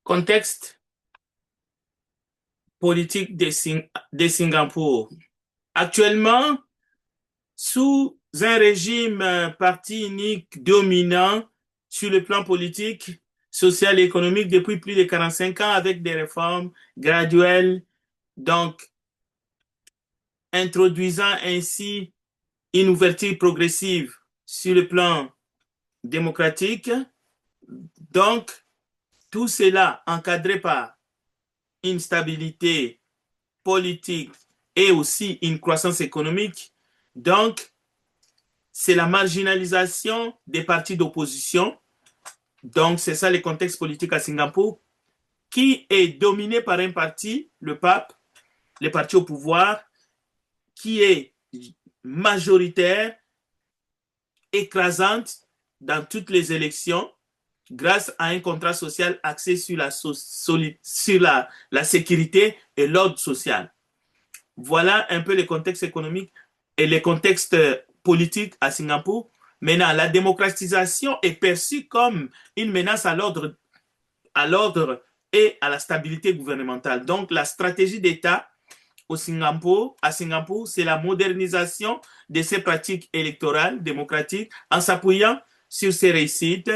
Contexte politique de Singapour. Actuellement, sous un régime parti unique dominant sur le plan politique, social et économique depuis plus de 45 ans avec des réformes graduelles, donc introduisant ainsi une ouverture progressive sur le plan démocratique. Donc, tout cela encadré par une stabilité politique et aussi une croissance économique. Donc, c'est la marginalisation des partis d'opposition. Donc, c'est ça le contexte politique à Singapour, qui est dominé par un parti, le PAP, le parti au pouvoir, qui est majoritaire, écrasante dans toutes les élections, grâce à un contrat social axé sur la sécurité et l'ordre social. Voilà un peu le contexte économique et le contexte politique à Singapour. Maintenant, la démocratisation est perçue comme une menace à l'ordre et à la stabilité gouvernementale. Donc, la stratégie d'État à Singapour, c'est la modernisation de ces pratiques électorales démocratiques en s'appuyant sur ces réussites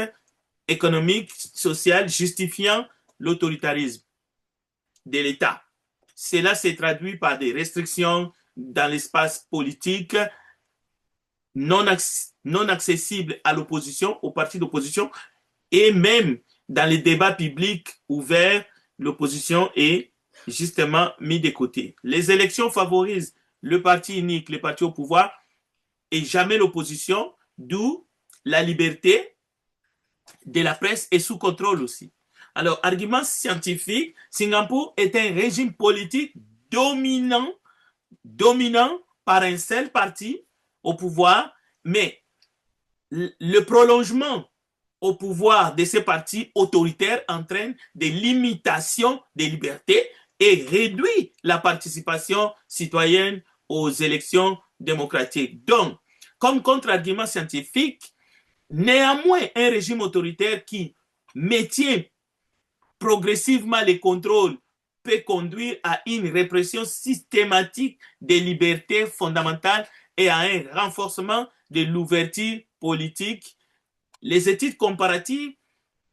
économiques, sociales, justifiant l'autoritarisme de l'État. Cela s'est traduit par des restrictions dans l'espace politique non accessibles à l'opposition, aux partis d'opposition, et même dans les débats publics ouverts, l'opposition est justement mise de côté. Les élections favorisent le parti unique, le parti au pouvoir, et jamais l'opposition, d'où la liberté de la presse est sous contrôle aussi. Alors, argument scientifique, Singapour est un régime politique dominant par un seul parti au pouvoir, mais le prolongement au pouvoir de ces partis autoritaires entraîne des limitations des libertés et réduit la participation citoyenne aux élections démocratiques. Donc, comme contre-argument scientifique, néanmoins, un régime autoritaire qui maintient progressivement les contrôles peut conduire à une répression systématique des libertés fondamentales et à un renforcement de l'ouverture politique. Les études comparatives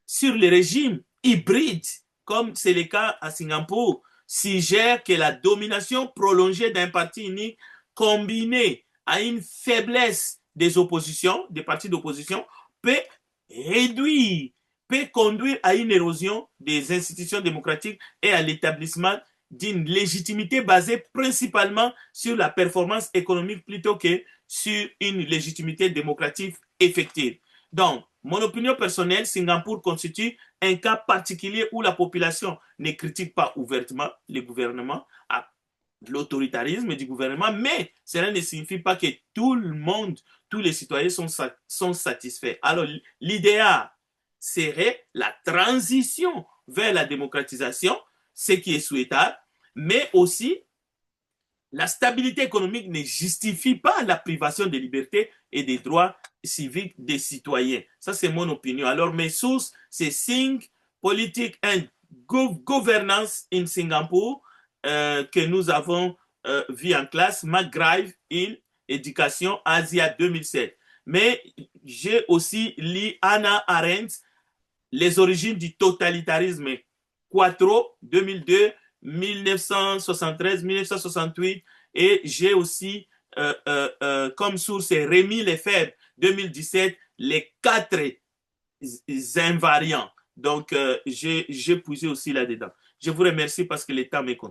sur les régimes hybrides, comme c'est le cas à Singapour, suggèrent que la domination prolongée d'un parti unique combinée à une faiblesse des oppositions, des partis d'opposition, peut conduire à une érosion des institutions démocratiques et à l'établissement d'une légitimité basée principalement sur la performance économique plutôt que sur une légitimité démocratique effective. Donc, mon opinion personnelle, Singapour constitue un cas particulier où la population ne critique pas ouvertement le gouvernement, l'autoritarisme du gouvernement, mais cela ne signifie pas que tout le monde, tous les citoyens sont satisfaits. Alors, l'idéal serait la transition vers la démocratisation, ce qui est souhaitable, mais aussi la stabilité économique ne justifie pas la privation des libertés et des droits civiques des citoyens. Ça, c'est mon opinion. Alors, mes sources, c'est Think, Politics and Governance in Singapour, que nous avons vu en classe, McGrath in Education Asia 2007. Mais j'ai aussi lu Hannah Arendt, Les origines du totalitarisme, Quattro, 2002, 1973-1968, et j'ai aussi comme source Rémi Lefebvre, 2017, les 4 invariants. Donc, j'ai poussé aussi là-dedans. Je vous remercie parce que le temps m'est compté.